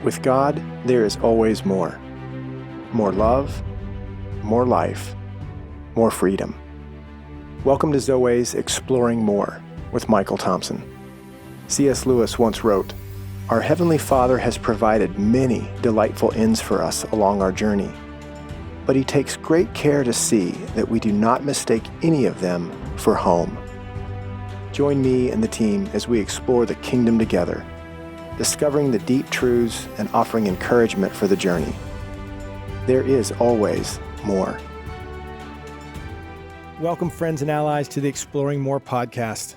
With God, there is always more. More love, more life, more freedom. Welcome to Zoe's Exploring More with Michael Thompson. C.S. Lewis once wrote, "Our Heavenly Father has provided many delightful ends for us along our journey, but He takes great care to see that we do not mistake any of them for home." Join me and the team as we explore the kingdom together, discovering the deep truths and offering encouragement for the journey. There is always more. Welcome, friends and allies, to the Exploring More podcast.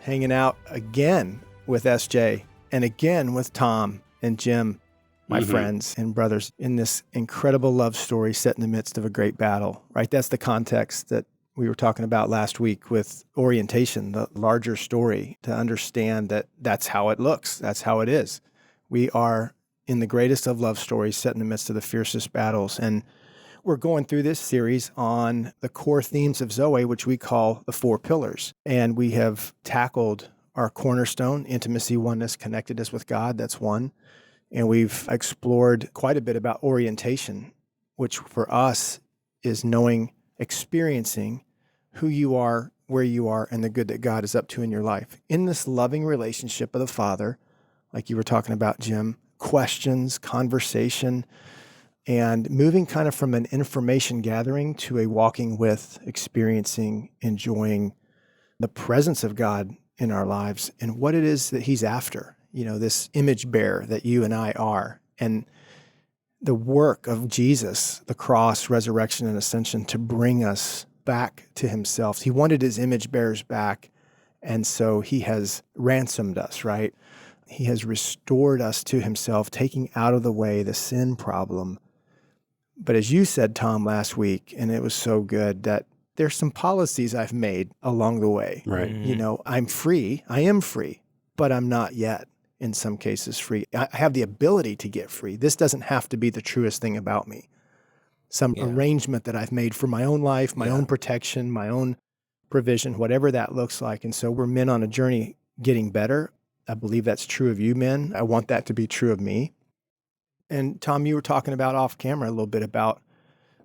Hanging out again with SJ and again with Tom and Jim, my friends and brothers, in this incredible love story set in the midst of a great battle, right? That's the context that we were talking about last week with orientation, the larger story, to understand that that's how it looks. That's how it is. We are in the greatest of love stories set in the midst of the fiercest battles. And we're going through this series on the core themes of Zoe, which we call the 4 pillars. And we have tackled our cornerstone, intimacy, oneness, connectedness with God. That's one. And we've explored quite a bit about orientation, which for us is knowing, experiencing who you are, where you are, and the good that God is up to in your life. In this loving relationship of the Father, like you were talking about, Jim, questions, conversation, and moving kind of from an information gathering to a walking with, experiencing, enjoying the presence of God in our lives and what it is that He's after, this image bearer that you and I are. And the work of Jesus, the cross, resurrection, and ascension to bring us back to Himself. He wanted His image bearers back, and so He has ransomed us, right? He has restored us to Himself, taking out of the way the sin problem. But as you said, Tom, last week, and it was so good, that there's some policies I've made along the way. Right. I'm free. I am free, but I'm not yet, in some cases, free. I have the ability to get free. This doesn't have to be the truest thing about me. Some arrangement that I've made for my own life, my own protection, my own provision, whatever that looks like. And so we're men on a journey getting better. I believe that's true of you men. I want that to be true of me. And Tom, you were talking about off camera a little bit about,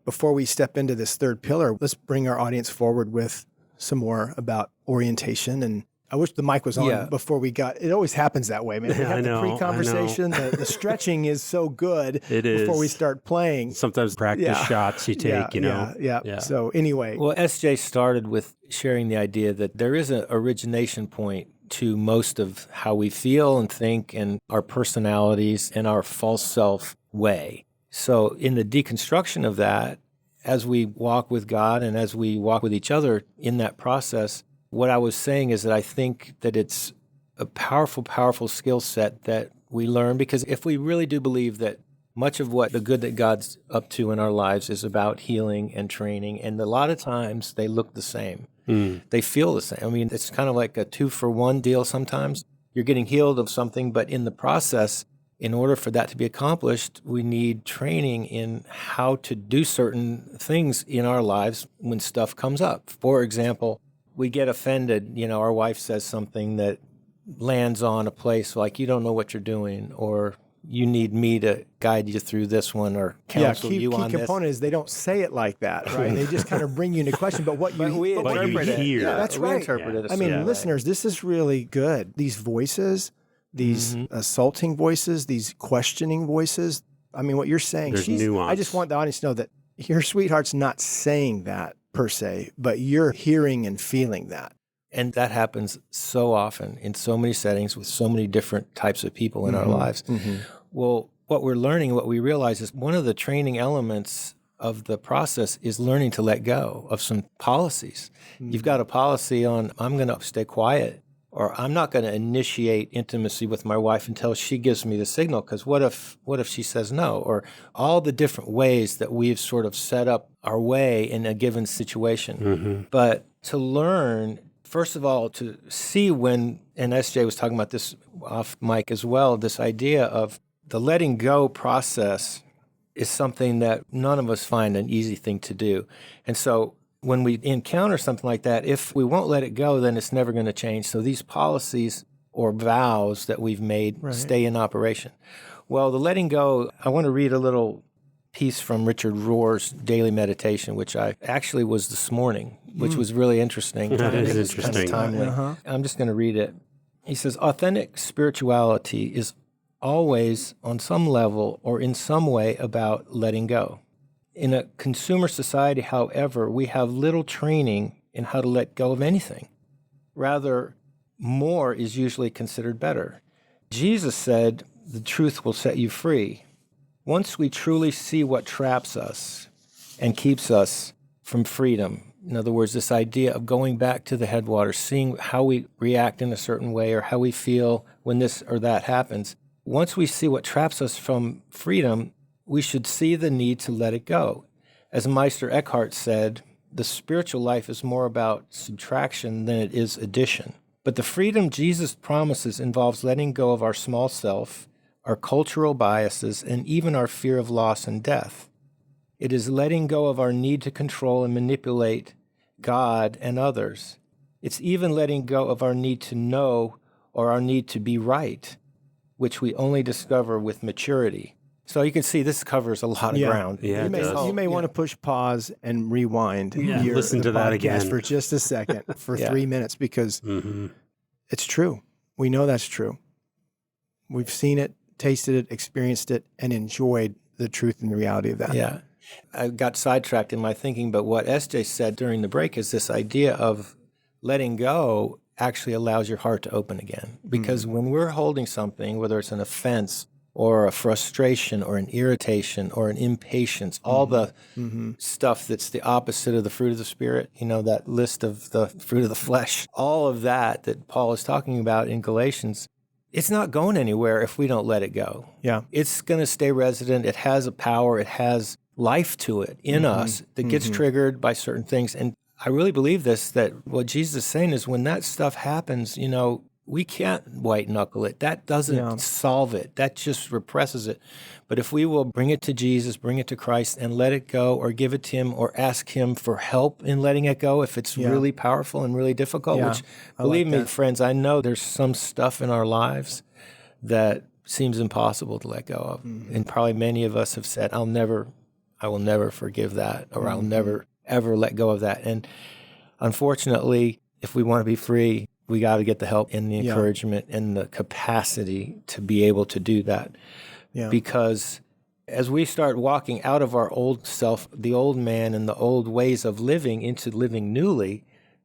before we step into this 3rd pillar, let's bring our audience forward with some more about orientation. And I wish the mic was on before we got, it always happens that way, man. We have the pre-conversation, the stretching is so good before we start playing. Sometimes practice shots you take, Yeah. So anyway. Well, SJ started with sharing the idea that there is an origination point to most of how we feel and think and our personalities and our false self way. So in the deconstruction of that, as we walk with God and as we walk with each other in that process, what I was saying is that I think that it's a powerful, powerful skill set that we learn, because if we really do believe that much of what the good that God's up to in our lives is about healing and training, and a lot of times they look the same. They feel the same. I mean, it's kind of like a 2-for-1 deal sometimes. You're getting healed of something, but in the process, in order for that to be accomplished, we need training in how to do certain things in our lives when stuff comes up. For example, we get offended, our wife says something that lands on a place like, you don't know what you're doing, or you need me to guide you through this one or counsel you on this. Key component is they don't say it like that, right? They just kind of bring you into question, but what you interpret it. hear. Yeah, that's right. Interpret it I mean, listeners, this is really good. These voices, these assaulting voices, these questioning voices. I mean, what you're saying, there's nuance. I just want the audience to know that your sweetheart's not saying that per se, but you're hearing and feeling that. And that happens so often in so many settings with so many different types of people in our lives. Well, what we're learning, what we realize is one of the training elements of the process is learning to let go of some policies. You've got a policy on, I'm going to stay quiet, or I'm not going to initiate intimacy with my wife until she gives me the signal, because what if she says no? Or all the different ways that we've sort of set up our way in a given situation. But to learn, first of all, to see when, and SJ was talking about this off mic as well, this idea of the letting go process is something that none of us find an easy thing to do. And so when we encounter something like that, if we won't let it go, then it's never going to change. So these policies or vows that we've made stay in operation. Well, the letting go, I want to read a little piece from Richard Rohr's Daily Meditation, which I actually was this morning, which was really interesting. That is It's kind of interesting. timely. I'm just going to read it. He says, authentic spirituality is always on some level or in some way about letting go. In a consumer society, however, we have little training in how to let go of anything. Rather, more is usually considered better. Jesus said, the truth will set you free. Once we truly see what traps us and keeps us from freedom, in other words, this idea of going back to the headwaters, seeing how we react in a certain way or how we feel when this or that happens, once we see what traps us from freedom, we should see the need to let it go. As Meister Eckhart said, the spiritual life is more about subtraction than it is addition. But the freedom Jesus promises involves letting go of our small self, our cultural biases, and even our fear of loss and death. It is letting go of our need to control and manipulate God and others. It's even letting go of our need to know or our need to be right, which we only discover with maturity. So you can see this covers a lot of ground. Yeah, You may want to push pause and rewind. Listen to that again for just a second, for 3 minutes, because it's true. We know that's true. We've seen it, tasted it, experienced it, and enjoyed the truth and the reality of that. Yeah. I got sidetracked in my thinking, but what SJ said during the break is this idea of letting go actually allows your heart to open again. Because when we're holding something, whether it's an offense or a frustration or an irritation or an impatience, all the stuff that's the opposite of the fruit of the Spirit, that list of the fruit of the flesh, all of that Paul is talking about in Galatians, it's not going anywhere if we don't let it go. Yeah. It's going to stay resident. It has a power. It has life to it in us that gets triggered by certain things. And I really believe this, that what Jesus is saying is when that stuff happens, we can't white knuckle it. That doesn't solve it. That just represses it. But if we will bring it to Jesus, bring it to Christ and let it go or give it to him or ask him for help in letting it go, if it's really powerful and really difficult, which believe me, friends, I know there's some stuff in our lives that seems impossible to let go of. And probably many of us have said, I will never forgive that, or I'll never, ever let go of that. And unfortunately, if we want to be free, we got to get the help and the encouragement and the capacity to be able to do that. Yeah. Because as we start walking out of our old self, the old man and the old ways of living into living newly,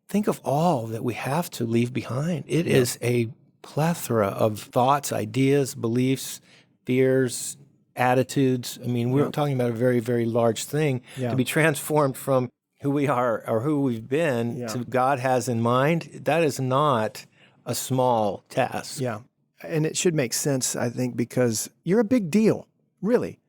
think of all that we have to leave behind. It is a plethora of thoughts, ideas, beliefs, fears, attitudes. I mean, we're talking about a very, very large thing to be transformed from who we are or who we've been to God has in mind. That is not a small task. Yeah. And it should make sense, I think, because you're a big deal, really.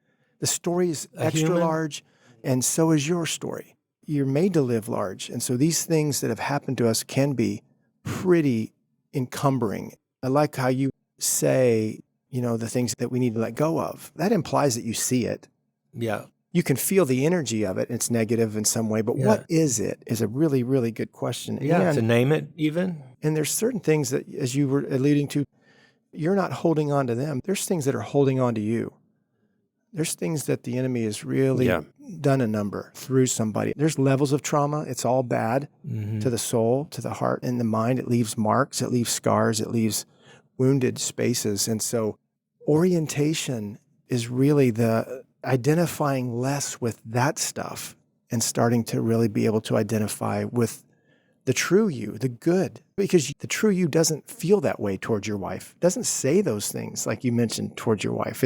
The story is extra large, and so is your story. You're made to live large. And so these things that have happened to us can be pretty encumbering. I like how you say, the things that we need to let go of. That implies that you see it. Yeah. You can feel the energy of it. It's negative in some way, but what is it is a really, really good question. Yeah, to name it even. And there's certain things that, as you were alluding to, you're not holding on to them. There's things that are holding on to you. There's things that the enemy has really done a number through somebody. There's levels of trauma. It's all bad to the soul, to the heart, and the mind. It leaves marks. It leaves scars. It leaves wounded spaces. And so orientation is really the identifying less with that stuff and starting to really be able to identify with the true you, the good, because the true you doesn't feel that way towards your wife, doesn't say those things like you mentioned towards your wife.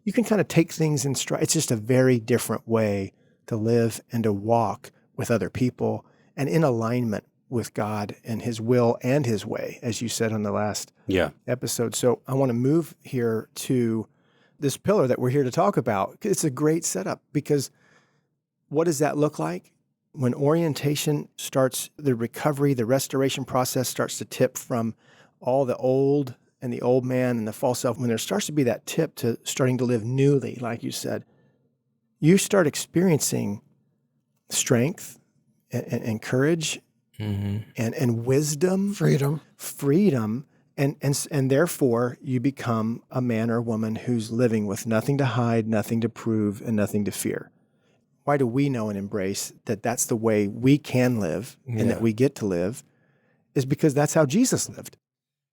You can kind of take things in stride. It's just a very different way to live and to walk with other people and in alignment with God and his will and his way, as you said on the last episode. So I want to move here to this pillar that we're here to talk about. It's a great setup because what does that look like? When orientation starts, the recovery, the restoration process starts to tip from all the old and the old man and the false self, when there starts to be that tip to starting to live newly, like you said, you start experiencing strength and courage and wisdom. Freedom. And therefore you become a man or woman who's living with nothing to hide, nothing to prove, and nothing to fear. Why do we know and embrace that that's the way we can live and that we get to live? Is because that's how Jesus lived.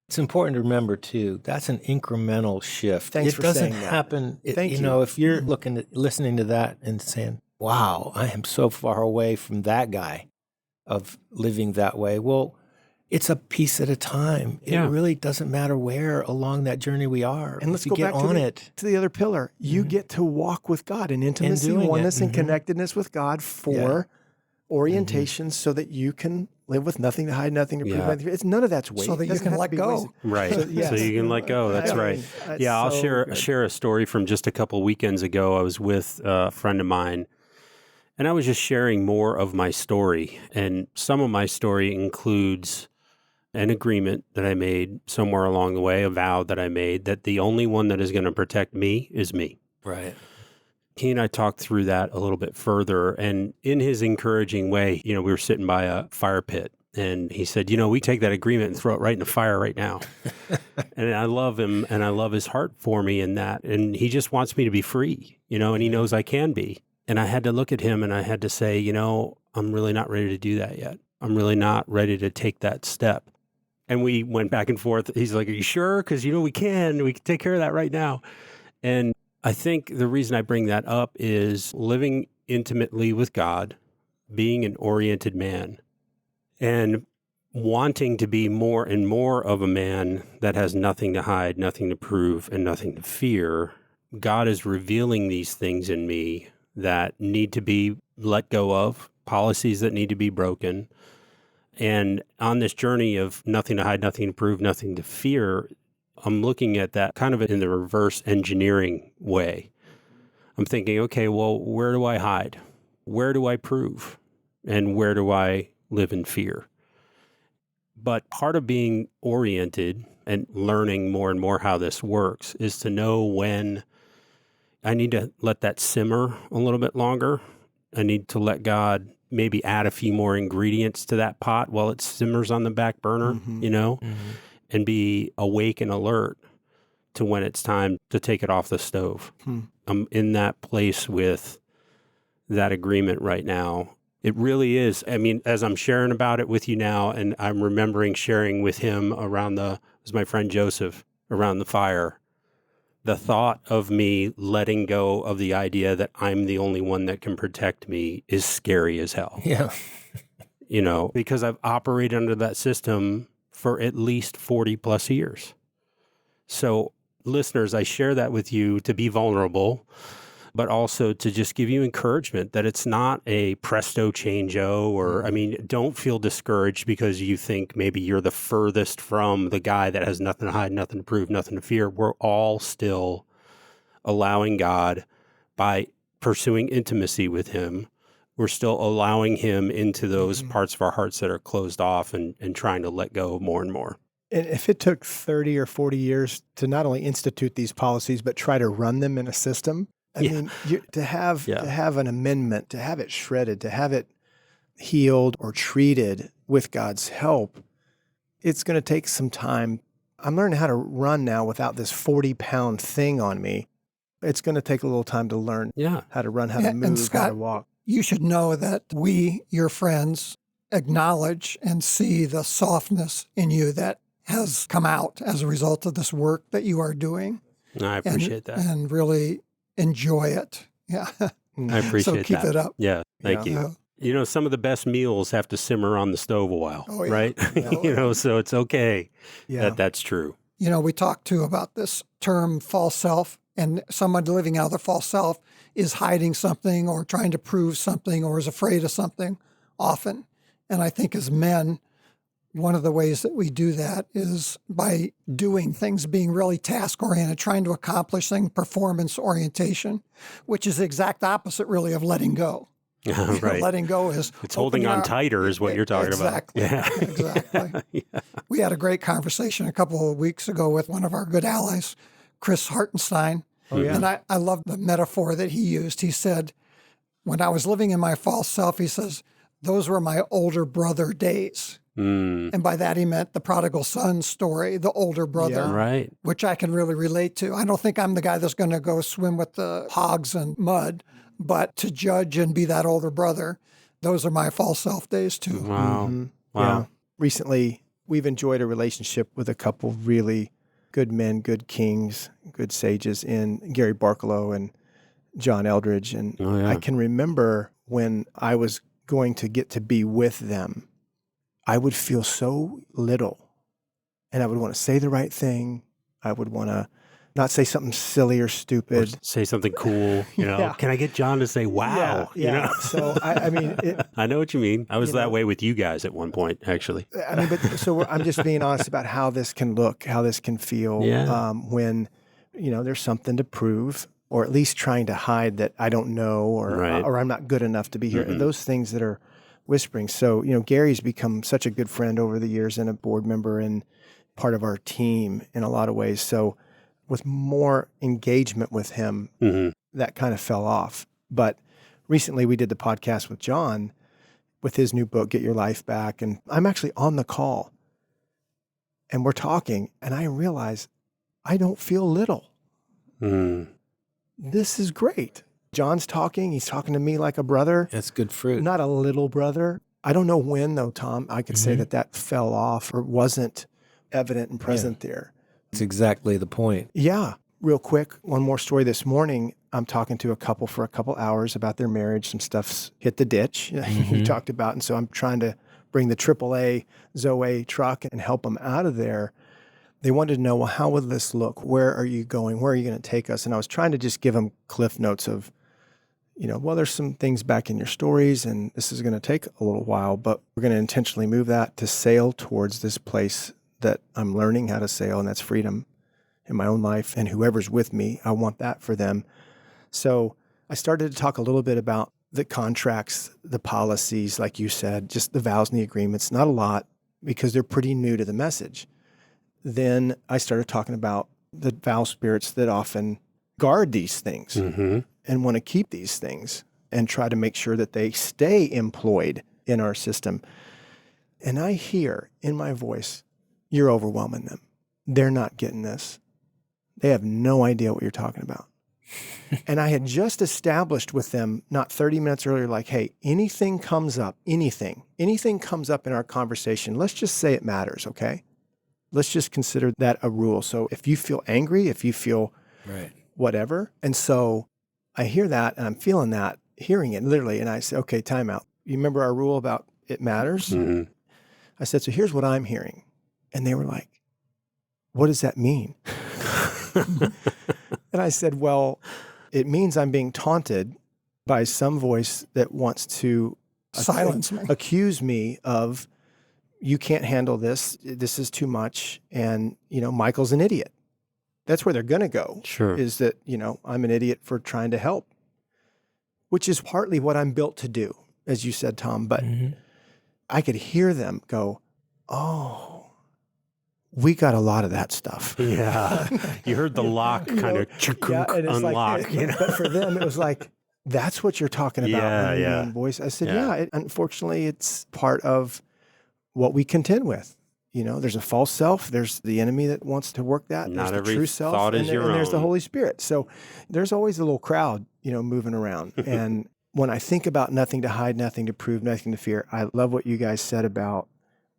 It's important to remember too, that's an incremental shift. Thanks for saying that. It doesn't happen. Thank you. Know, if you're listening to that and saying, wow, I am so far away from that guy of living that way. Well, it's a piece at a time. It really doesn't matter where along that journey we are. And let's go back to the other pillar. You get to walk with God in intimacy, oneness, and connectedness with God for orientation so that you can live with nothing to hide, nothing to prove. It's none of that's weight. So that you can let go. Right. So you can let go. That's right. I'll share a story from just a couple weekends ago. I was with a friend of mine, and I was just sharing more of my story. And some of my story includes an agreement that I made somewhere along the way, a vow that I made, that the only one that is going to protect me is me. Right. He and I talked through that a little bit further, and in his encouraging way, we were sitting by a fire pit, and he said, we take that agreement and throw it right in the fire right now. And I love him, and I love his heart for me in that, and he just wants me to be free, and he knows I can be. And I had to look at him, and I had to say, I'm really not ready to do that yet. I'm really not ready to take that step. And we went back and forth. He's like, are you sure? Because, we can take care of that right now. And I think the reason I bring that up is living intimately with God, being an oriented man, and wanting to be more and more of a man that has nothing to hide, nothing to prove, and nothing to fear. God is revealing these things in me that need to be let go of, policies that need to be broken. And on this journey of nothing to hide, nothing to prove, nothing to fear, I'm looking at that kind of in the reverse engineering way. I'm thinking, okay, well, where do I hide? Where do I prove? And where do I live in fear? But part of being oriented and learning more and more how this works is to know when I need to let that simmer a little bit longer. I need to let God maybe add a few more ingredients to that pot while it simmers on the back burner, and be awake and alert to when it's time to take it off the stove. I'm in that place with that agreement right now. It really is. I mean, as I'm sharing about it with you now, and I'm remembering sharing with him it was my friend Joseph, around the fire, the thought of me letting go of the idea that I'm the only one that can protect me is scary as hell. Yeah. Because I've operated under that system for at least 40 plus years. So listeners, I share that with you to be vulnerable, but also to just give you encouragement that it's not a presto changeo don't feel discouraged because you think maybe you're the furthest from the guy that has nothing to hide, nothing to prove, nothing to fear. We're all still allowing God, by pursuing intimacy with him, we're still allowing him into those parts of our hearts that are closed off and trying to let go more and more. And if it took 30 or 40 years to not only institute these policies, but try to run them in a system, to have an amendment, to have it shredded, to have it healed or treated with God's help, it's going to take some time. I'm learning how to run now without this 40-pound thing on me. It's going to take a little time to learn how to run, how to move, and Scott, how to walk. You should know that we, your friends, acknowledge and see the softness in you that has come out as a result of this work that you are doing. I appreciate that. And really enjoy it. Yeah. I appreciate that. So keep it up. Yeah. Thank you. Some of the best meals have to simmer on the stove a while, right? So it's okay that that's true. We talked too about this term false self, and someone living out their false self is hiding something or trying to prove something or is afraid of something often. And I think as men, one of the ways that we do that is by doing things, being really task-oriented, trying to accomplish things, performance orientation, which is the exact opposite really of letting go. Right. Letting go is... It's holding on tighter is what you're talking about. Yeah. Exactly. We had a great conversation a couple of weeks ago with one of our good allies, Chris Hartenstein. And I love the metaphor that he used. He said, when I was living in my false self, he says, those were my older brother days. And by that, he meant the prodigal son story, the older brother, Yeah. Right. which I can really relate to. I don't think I'm the guy that's going to go swim with the hogs and mud, but to judge and be that older brother, those are my false self days too. Wow. Mhm. Wow. Yeah. Recently, we've enjoyed a relationship with a couple really good men, good kings, good sages in Gary Barkalow and John Eldridge. And Oh, yeah. I can remember when I was going to get to be with them, I would feel so little, and I would want to say the right thing. I would want to not say something silly or Or stupid. say something cool. Yeah. Can I get John to say wow? Yeah. You know? So, I mean, I know what you mean. I was You that know. way with you guys at one point, actually. but so I'm just being honest about how this can look, how this can feel Yeah. when, there's something to prove, or at least trying to hide that I don't know, Right. or I'm not good enough to be here. Mhm. Those things that are whispering. So, Gary's become such a good friend over the years and a board member and part of our team in a lot of ways. So with more engagement with him, Mhm. that kind of fell off. But recently we did the podcast with John with his new book, Get Your Life Back. And I'm actually on the call and we're talking and I realize I don't feel little. Mm. This is great. John's talking. He's talking to me like a brother, That's good fruit. not a little brother. I don't know when though, Tom, I could say Mhm. that fell off or wasn't evident and present there. That's exactly the point. Yeah. Real quick, one more story this morning. I'm talking to a couple for a couple hours about their marriage. Some stuff's hit the ditch we Mhm. talked about. And so I'm trying to bring the AAA Zoe truck and help them out of there. They wanted to know, well, how would this look? Where are you going? Where are you going to take us? And I was trying to just give them cliff notes of, well, there's some things back in your stories and this is going to take a little while, but we're going to intentionally move that to sail towards this place that I'm learning how to sail, and that's freedom in my own life. And whoever's with me, I want that for them. So I started to talk a little bit about the contracts, the policies, like you said, just the vows and the agreements, not a lot because they're pretty new to the message. Then I started talking about the vow spirits that often guard these things Mhm. and want to keep these things and try to make sure that they stay employed in our system. And I hear in my voice, you're overwhelming them. They're not getting this. They have no idea what you're talking about. And I had just established with them not 30 minutes earlier, like, hey, anything comes up, anything comes up in our conversation, let's just say it matters, okay? Let's just consider that a rule. So if you feel angry, if you feel Right. whatever. And so I hear that and I'm feeling that, hearing it literally. And I say, okay, time out. You remember our rule about it matters? Mhm. I said, so here's what I'm hearing. And they were like, what does that mean? And I said, well, it means I'm being taunted by some voice that wants to Silence me. accuse me of, you can't handle this. This is too much. And, Michael's an idiot. That's where they're going to go. Sure. Is that, I'm an idiot for trying to help, which is partly what I'm built to do, as you said, Tom. But Mhm. I could hear them go, oh, we got a lot of that stuff. Yeah. You heard the lock kind of and it's unlock. like, but for them, it was like, that's what you're talking about. Yeah, when you yeah. mean voice. I said, Yeah. unfortunately, it's part of what we contend with. There's a false self. There's the enemy that wants to work that. Not there's the every true self. thought is your and there's the own. Holy Spirit. So there's always a little crowd, moving around. And when I think about nothing to hide, nothing to prove, nothing to fear, I love what you guys said about,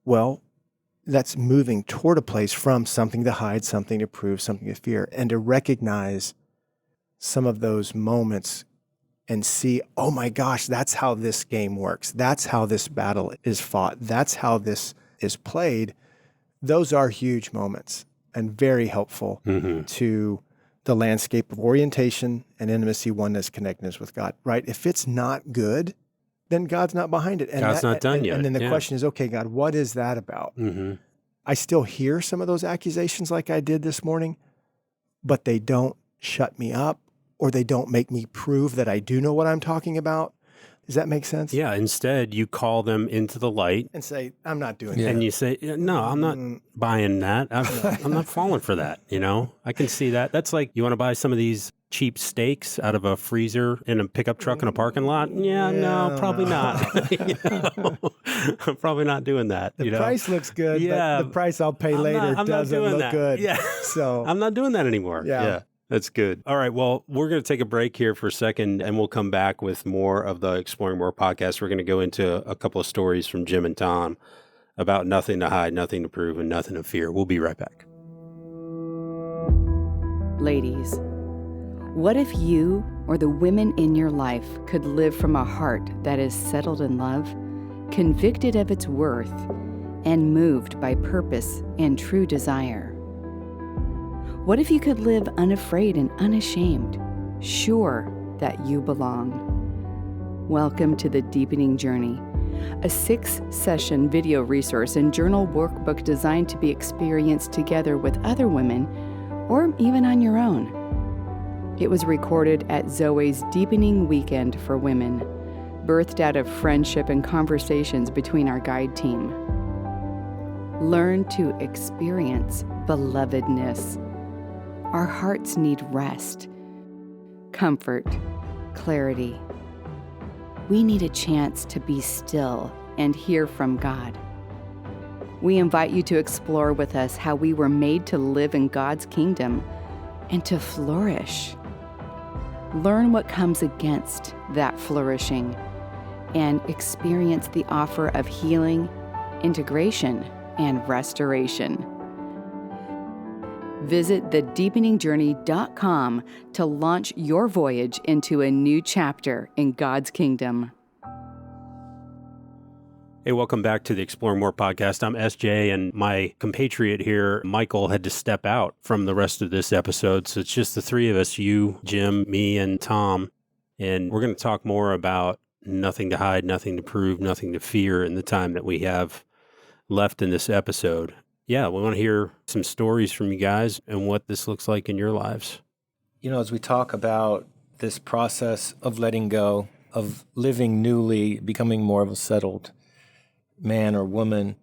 well, that's moving toward a place from something to hide, something to prove, something to fear, and to recognize some of those moments and see, oh my gosh, that's how this game works. That's how this battle is fought. That's how this is played. Those are huge moments and very helpful Mhm. to the landscape of orientation and intimacy, oneness, connectedness with God, right? If it's not good, then God's not behind it. And God's not done yet. And then the Yeah. question is, okay, God, what is that about? Mhm. I still hear some of those accusations like I did this morning, but they don't shut me up or they don't make me prove that I do know what I'm talking about. Does that make sense? Yeah. Instead, you call them into the light And say, I'm not doing and you say, no, I'm not buying that. I'm not falling for that. I can see that. That's like, you want to buy some of these cheap steaks out of a freezer in a pickup truck in a parking lot? Yeah, no, probably not. I'm probably not doing that. The price looks good, but the price I'll pay later doesn't look good. Yeah. So I'm not doing that anymore. Yeah. That's good. All right. Well, we're going to take a break here for a second and we'll come back with more of the Exploring More podcast. We're going to go into a couple of stories from Jim and Tom about nothing to hide, nothing to prove, and nothing to fear. We'll be right back. Ladies, what if you or the women in your life could live from a heart that is settled in love, convicted of its worth, and moved by purpose and true desire? What if you could live unafraid and unashamed, sure that you belong? Welcome to The Deepening Journey, a 6-session video resource and journal workbook designed to be experienced together with other women or even on your own. It was recorded at Zoe's Deepening Weekend for Women, birthed out of friendship and conversations between our guide team. Learn to experience belovedness. Our hearts need rest, comfort, clarity. We need a chance to be still and hear from God. We invite you to explore with us how we were made to live in God's kingdom and to flourish. Learn what comes against that flourishing and experience the offer of healing, integration, and restoration. Visit thedeepeningjourney.com to launch your voyage into a new chapter in God's kingdom. Hey, welcome back to the Explore More podcast. I'm SJ, and my compatriot here, Michael, had to step out from the rest of this episode. So it's just the three of us, you, Jim, me, and Tom. And we're going to talk more about nothing to hide, nothing to prove, nothing to fear in the time that we have left in this episode. Yeah, we want to hear some stories from you guys and what this looks like in your lives. As we talk about this process of letting go, of living newly, becoming more of a settled man or woman,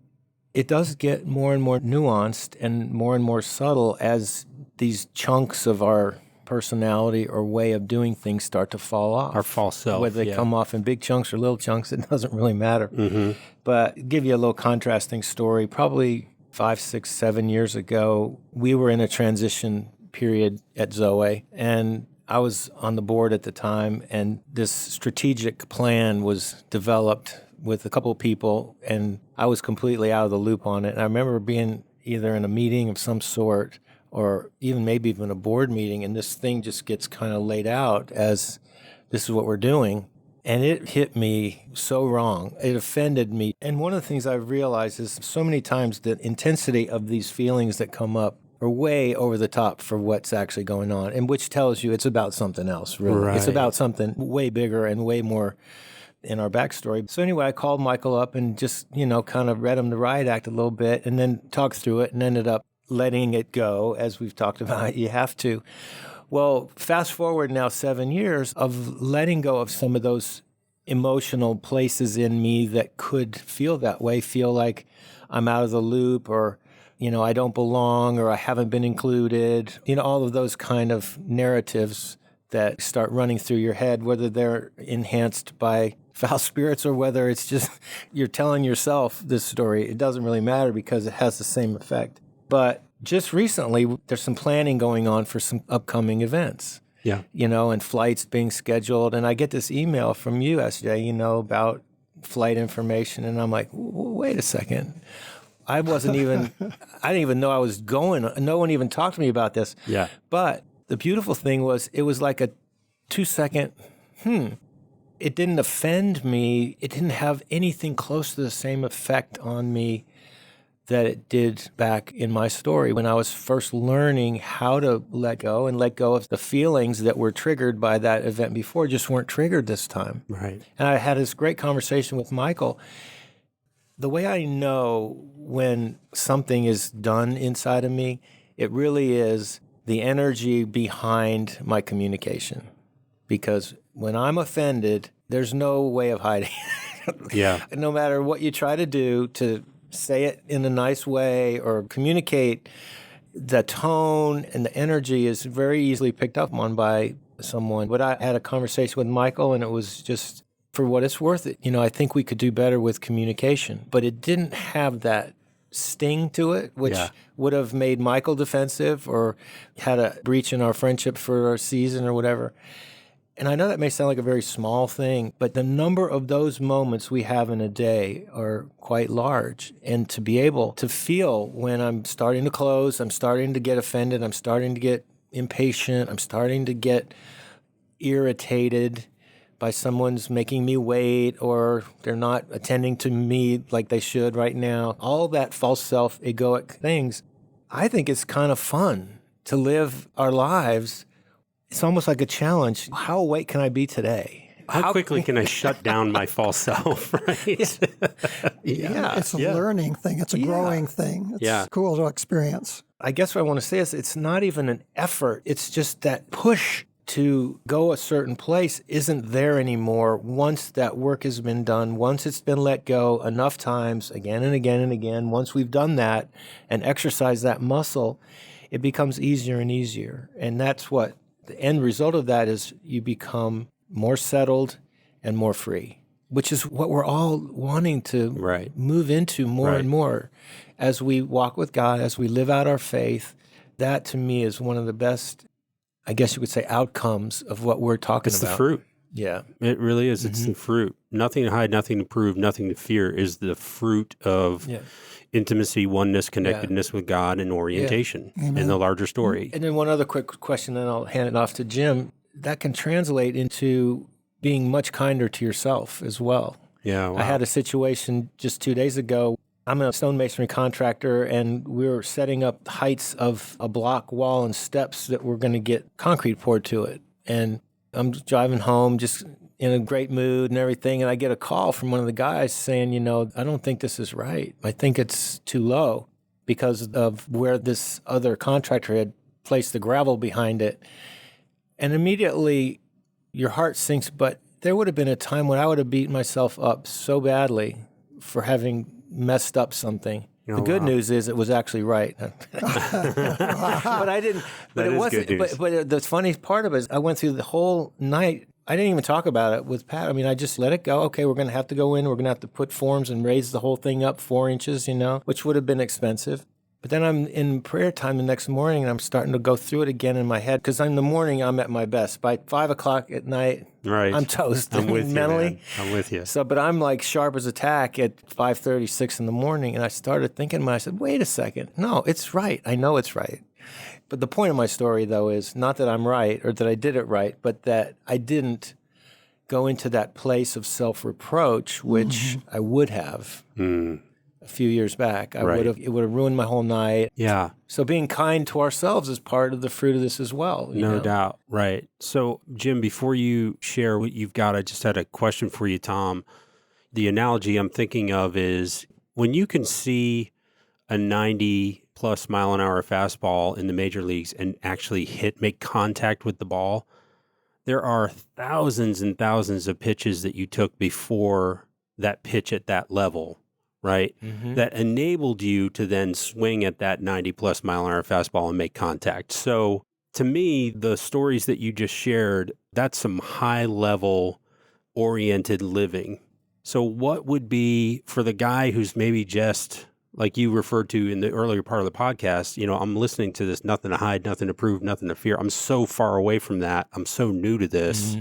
it does get more and more nuanced and more subtle as these chunks of our personality or way of doing things start to fall off. Our false self. Whether they come off in big chunks or little chunks, it doesn't really matter. Mm-hmm. But give you a little contrasting story. Probably 5, 6, 7 years ago, we were in a transition period at Zoe, and I was on the board at the time, and this strategic plan was developed with a couple of people, and I was completely out of the loop on it. And I remember being either in a meeting of some sort or maybe even a board meeting, and this thing just gets kind of laid out as this is what we're doing. And it hit me so wrong. It offended me. And one of the things I've realized is so many times the intensity of these feelings that come up are way over the top for what's actually going on, and which tells you it's about something else, really. Right. It's about something way bigger and way more in our backstory. So anyway, I called Michael up and just, kind of read him the riot act a little bit and then talked through it and ended up letting it go, as we've talked about. You have to. Well, fast forward now 7 years of letting go of some of those emotional places in me that could feel that way, feel like I'm out of the loop, or, I don't belong, or I haven't been included. All of those kind of narratives that start running through your head, whether they're enhanced by foul spirits or whether it's just you're telling yourself this story. It doesn't really matter because it has the same effect. But just recently, there's some planning going on for some upcoming events. Yeah. And flights being scheduled. And I get this email from you, SJ, about flight information. And I'm like, wait a second. I didn't even know I was going. No one even talked to me about this. Yeah. But the beautiful thing was, it was like a 2-second, It didn't offend me. It didn't have anything close to the same effect on me that it did back in my story when I was first learning how to let go of the feelings that were triggered by that event before, just weren't triggered this time. Right. And I had this great conversation with Michael. The way I know when something is done inside of me, it really is the energy behind my communication. Because when I'm offended, There's no way of hiding. Yeah. No matter what you try to do to say it in a nice way or communicate, the tone and the energy is very easily picked up on by someone. But I had a conversation with Michael, and it was just, for what it's worth, I think we could do better with communication. But it didn't have that sting to it, which would have made Michael defensive or had a breach in our friendship for a season or whatever. And I know that may sound like a very small thing, but the number of those moments we have in a day are quite large. And to be able to feel when I'm starting to close, I'm starting to get offended, I'm starting to get impatient, I'm starting to get irritated by someone's making me wait, or they're not attending to me like they should right now. All that false self, egoic things. I think it's kind of fun to live our lives. It's almost like a challenge. How awake can I be today? How quickly can I shut down my false self, right? Yeah. It's a learning thing. It's a growing thing. It's cool to experience. I guess what I want to say is it's not even an effort. It's just that push to go a certain place isn't there anymore once that work has been done, once it's been let go enough times, again and again and again. Once we've done that and exercised that muscle, it becomes easier and easier. And that's what the end result of that is: you become more settled and more free, which is what we're all wanting to move into more and more as we walk with God, as we live out our faith. That, to me, is one of the best, I guess you could say, outcomes of what we're talking about. It's the fruit. Yeah. It really is. It's the fruit. Nothing to hide, nothing to prove, nothing to fear is the fruit of intimacy, oneness, connectedness with God, and orientation in the larger story. And then one other quick question, then I'll hand it off to Jim. That can translate into being much kinder to yourself as well. Yeah, wow. I had a situation just 2 days ago. I'm a stonemasonry contractor, and we were setting up heights of a block wall and steps that were going to get concrete poured to it. And I'm driving home just in a great mood and everything, and I get a call from one of the guys saying, I don't think this is right. I think it's too low because of where this other contractor had placed the gravel behind it. And immediately your heart sinks, but there would have been a time when I would have beaten myself up so badly for having messed up something. The good news is it was actually right. But I didn't. But it wasn't. But the funny part of it is I went through the whole night. I didn't even talk about it with Pat. I mean, I just let it go. Okay, we're going to have to go in. We're going to have to put forms and raise the whole thing up 4 inches, which would have been expensive. But then I'm in prayer time the next morning, and I'm starting to go through it again in my head, because in the morning I'm at my best. By 5 o'clock at night, I'm toast. I'm with mentally. You, man. I'm with you. So, but I'm like sharp as a tack at 5:30, 6 in the morning, and I started thinking, I said, wait a second. No, it's right. I know it's right. But the point of my story, though, is not that I'm right or that I did it right, but that I didn't go into that place of self-reproach, which I would have. A few years back, it would have ruined my whole night. Yeah. So being kind to ourselves is part of the fruit of this as well. No doubt. Right. So, Jim, before you share what you've got, I just had a question for you, Tom. The analogy I'm thinking of is when you can see a 90-plus mile-an-hour fastball in the major leagues and actually make contact with the ball, there are thousands and thousands of pitches that you took before that pitch at that level, right? That enabled you to then swing at that 90-plus mile-an-hour fastball and make contact. So to me, the stories that you just shared, that's some high-level oriented living. So what would be for the guy who's maybe just, like you referred to in the earlier part of the podcast, I'm listening to this, nothing to hide, nothing to prove, nothing to fear. I'm so far away from that. I'm so new to this.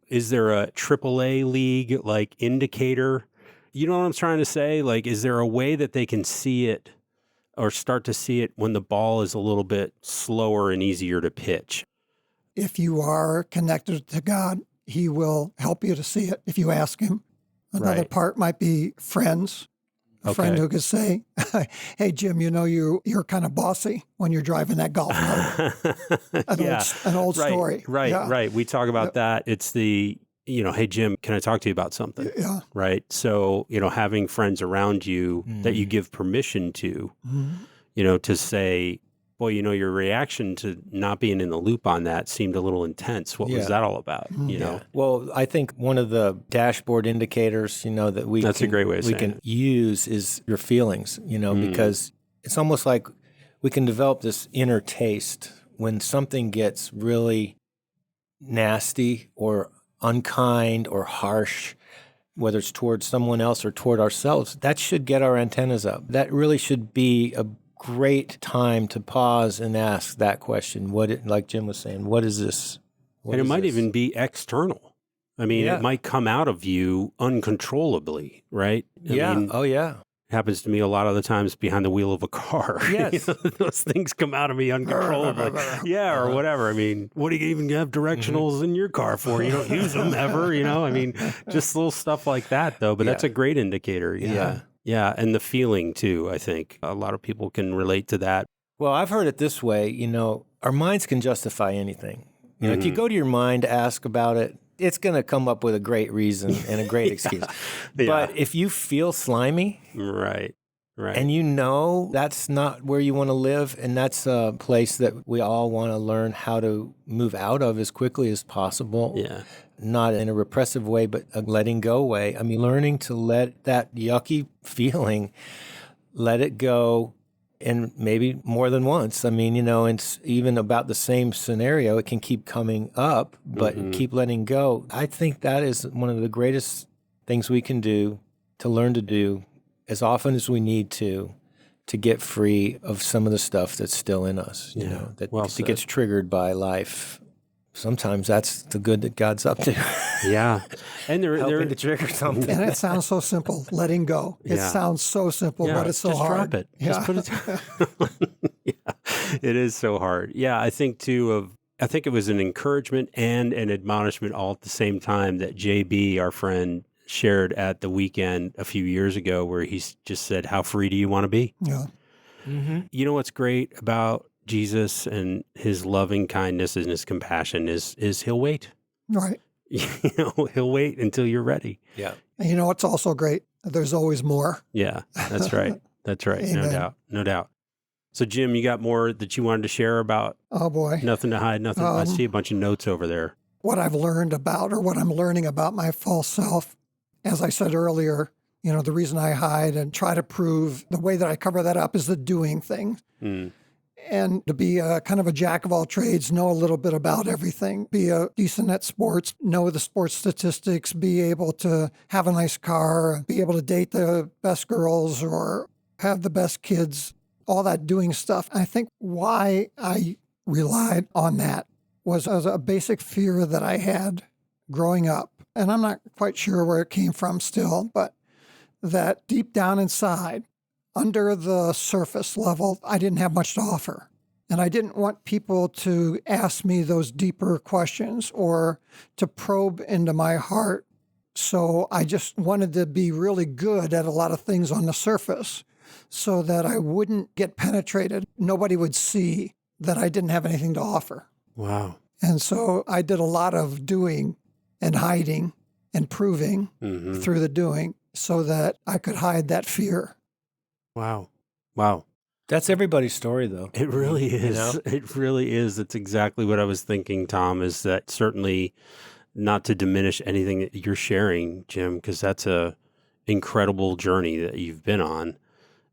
Is there a AAA league indicator? You know what I'm trying to say? Is there a way that they can see it or start to see it when the ball is a little bit slower and easier to pitch? If you are connected to God, He will help you to see it if you ask Him. Another part might be friends. A friend who could say, hey, Jim, you're kind of bossy when you're driving that golf cart. An old story. Right. We talk about that. It's the, hey, Jim, can I talk to you about something? Yeah. Right. So, having friends around you that you give permission to, to say, Boy, your reaction to not being in the loop on that seemed a little intense. What was that all about? You know? Well, I think one of the dashboard indicators, that That's a great way of saying can use is your feelings, because it's almost like we can develop this inner taste when something gets really nasty or unkind or harsh, whether it's towards someone else or toward ourselves. That should get our antennas up. That really should be a great time to pause and ask that question. Like Jim was saying, what is this? And it might even be external. I mean, it might come out of you uncontrollably, right? I mean, it happens to me a lot of the times behind the wheel of a car. Yes. Those things come out of me uncontrollably. Or whatever. I mean, what do you even have directionals in your car for? You don't use them ever, I mean, just little stuff like that, though. But that's a great indicator. Yeah, and the feeling, too, I think. A lot of people can relate to that. Well, I've heard it this way, our minds can justify anything. If you go to your mind to ask about it, it's going to come up with a great reason and a great excuse. But if you feel slimy, right, and that's not where you want to live, and that's a place that we all want to learn how to move out of as quickly as possible. Yeah. Not in a repressive way, but a letting go way. I mean, learning to let that yucky feeling, let it go, and maybe more than once. I mean, it's even about the same scenario. It can keep coming up, but keep letting go. I think that is one of the greatest things we can do, to learn to do as often as we need to get free of some of the stuff that's still in us, that gets triggered by life. Sometimes that's the good that God's up to. Yeah. And helping to trigger something. And it sounds so simple, letting go. It sounds so simple, but it's so just hard. Drop it. Just put it it is so hard. Yeah, I think, too, I think it was an encouragement and an admonishment all at the same time that JB, our friend, shared at the weekend a few years ago, where he just said, how free do you want to be? Yeah. You know what's great about Jesus and his loving kindness and his compassion is he'll wait. Right. He'll wait until you're ready. Yeah. And it's also great. There's always more. Yeah, that's right. That's right. Amen. No doubt. So, Jim, you got more that you wanted to share about? Oh, boy. Nothing to hide, nothing. I see a bunch of notes over there. What I've learned about, or what I'm learning about my false self, as I said earlier, the reason I hide and try to prove, the way that I cover that up is the doing thing. And to be a kind of a jack of all trades, know a little bit about everything, be a decent at sports, know the sports statistics, be able to have a nice car, be able to date the best girls or have the best kids, all that doing stuff. I think why I relied on that was as a basic fear that I had growing up. And I'm not quite sure where it came from still, but that deep down inside, under the surface level, I didn't have much to offer. And I didn't want people to ask me those deeper questions or to probe into my heart. So I just wanted to be really good at a lot of things on the surface so that I wouldn't get penetrated. Nobody would see that I didn't have anything to offer. Wow. And so I did a lot of doing and hiding and proving through the doing so that I could hide that fear. Wow. That's everybody's story, though. It really is. It really is. That's exactly what I was thinking, Tom, is that certainly not to diminish anything that you're sharing, Jim, because that's a incredible journey that you've been on.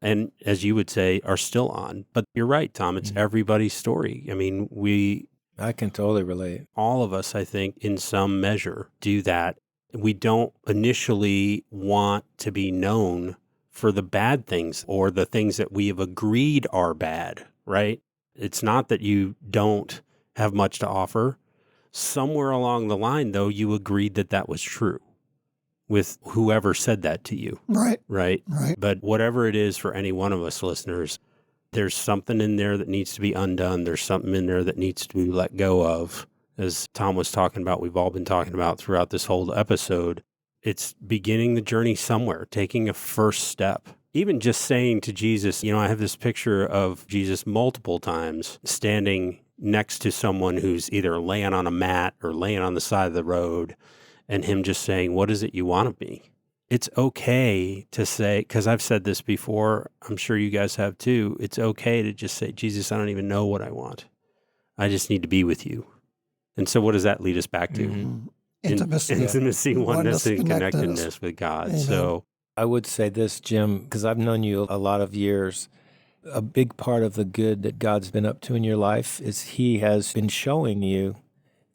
And as you would say, are still on. But you're right, Tom. It's everybody's story. I mean, I can totally relate. All of us, I think, in some measure, do that. We don't initially want to be known for the bad things or the things that we have agreed are bad, right? It's not that you don't have much to offer. Somewhere along the line, though, you agreed that that was true with whoever said that to you. Right. Right? Right. But whatever it is for any one of us listeners, there's something in there that needs to be undone. There's something in there that needs to be let go of. As Tom was talking about, we've all been talking about throughout this whole episode. It's beginning the journey somewhere, taking a first step. Even just saying to Jesus, I have this picture of Jesus multiple times standing next to someone who's either laying on a mat or laying on the side of the road, and him just saying, what is it you want of me? it's okay to say, because I've said this before, I'm sure you guys have too, it's okay to just say, Jesus, I don't even know what I want. I just need to be with you. And so what does that lead us back to? Mm-hmm. Intimacy, oneness, and connectedness with God. Amen. So I would say this, Jim, because I've known you a lot of years. A big part of the good that God's been up to in your life is He has been showing you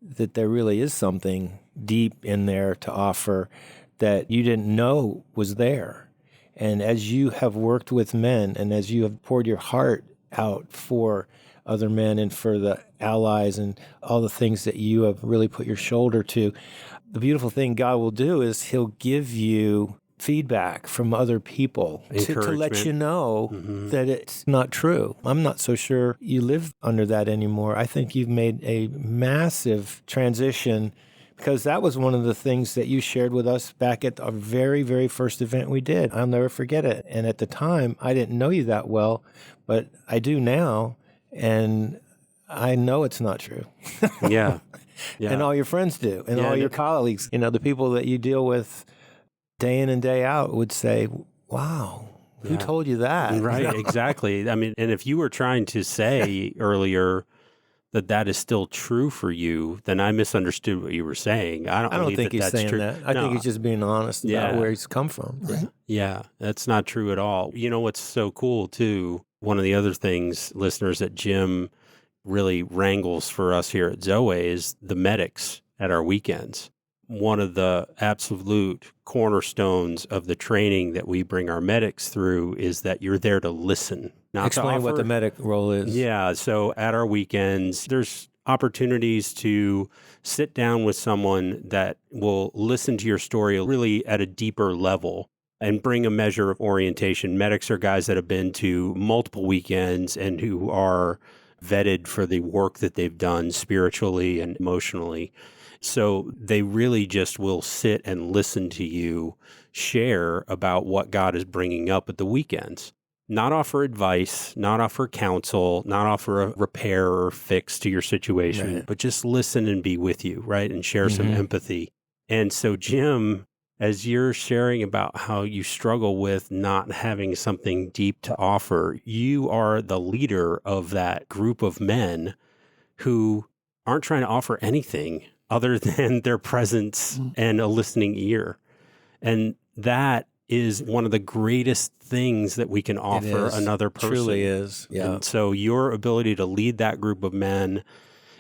that there really is something deep in there to offer that you didn't know was there. And as you have worked with men and as you have poured your heart out for other men and for the allies and all the things that you have really put your shoulder to, the beautiful thing God will do is He'll give you feedback from other people to let you know that it's not true. I'm not so sure you live under that anymore. I think you've made a massive transition, because that was one of the things that you shared with us back at the very, very first event we did. I'll never forget it. And at the time, I didn't know you that well, but I do now. And I know it's not true. yeah. And all your friends do. And all your colleagues, the people that you deal with day in and day out would say, wow, who told you that? Right, exactly. I mean, and if you were trying to say earlier that is still true for you, then I misunderstood what you were saying. I don't think he's that's saying true. that. I think he's just being honest about where he's come from. Right. Yeah, that's not true at all. You know what's so cool, too? One of the other things, listeners, that Jim really wrangles for us here at Zoe is the medics at our weekends. One of the absolute cornerstones of the training that we bring our medics through is that you're there to listen. Not Explain to offer. what the medic role is. Yeah, so at our weekends, there's opportunities to sit down with someone that will listen to your story really at a deeper level and bring a measure of orientation. Medics are guys that have been to multiple weekends and who are vetted for the work that they've done spiritually and emotionally. So they really just will sit and listen to you share about what God is bringing up at the weekends. Not offer advice, not offer counsel, not offer a repair or fix to your situation, but just listen and be with you, right? And share some empathy. And so, Jim, as you're sharing about how you struggle with not having something deep to offer, you are the leader of that group of men who aren't trying to offer anything other than their presence and a listening ear. And that is one of the greatest things that we can offer another person. It truly is. Yeah. And so your ability to lead that group of men,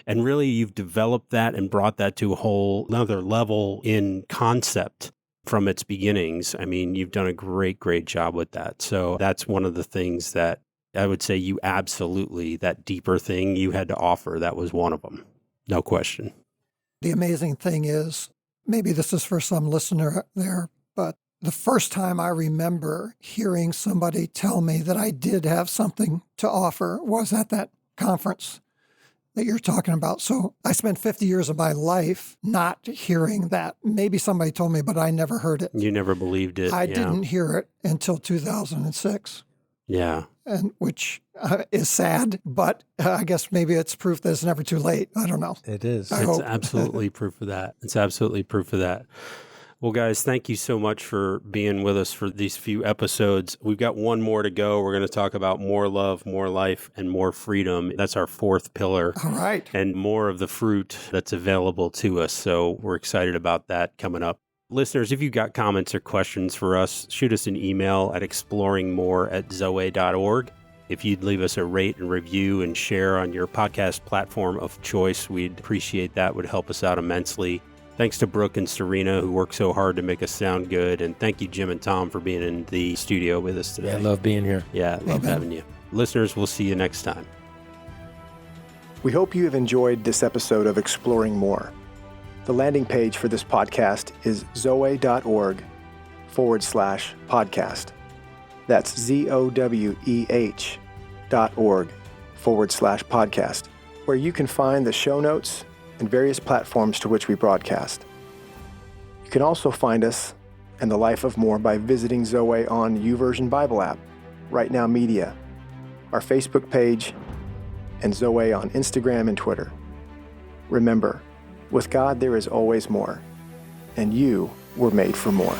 and really you've developed that and brought that to a whole another level in concept from its beginnings. I mean, you've done a great, great job with that. So that's one of the things that I would say you absolutely, that deeper thing you had to offer, that was one of them. No question. The amazing thing is, maybe this is for some listener there, but the first time I remember hearing somebody tell me that I did have something to offer was at that conference that you're talking about. So I spent 50 years of my life not hearing that. Maybe somebody told me, but I never heard it. You never believed it. I didn't hear it until 2006. Yeah. And which is sad, but I guess maybe it's proof that it's never too late. I don't know. It is. It's absolutely proof of that. It's absolutely proof of that. Well, guys, thank you so much for being with us for these few episodes. We've got one more to go. We're going to talk about more love, more life, and more freedom. That's our fourth pillar. All right. And more of the fruit that's available to us. So we're excited about that coming up. Listeners, if you've got comments or questions for us, shoot us an email at exploringmore@zoe.org. If you'd leave us a rate and review and share on your podcast platform of choice, we'd appreciate that. Would help us out immensely. Thanks to Brooke and Serena, who work so hard to make us sound good. And thank you, Jim and Tom, for being in the studio with us today. I love being here. Yeah, love having you. Listeners, we'll see you next time. We hope you have enjoyed this episode of Exploring More. The landing page for this podcast is zoe.org/podcast. That's ZOWEH.org/podcast, where you can find the show notes and various platforms to which we broadcast. You can also find us and the Life of More by visiting Zoe on YouVersion Bible app, Right Now Media, our Facebook page, and Zoe on Instagram and Twitter. Remember, with God there is always more, and you were made for more.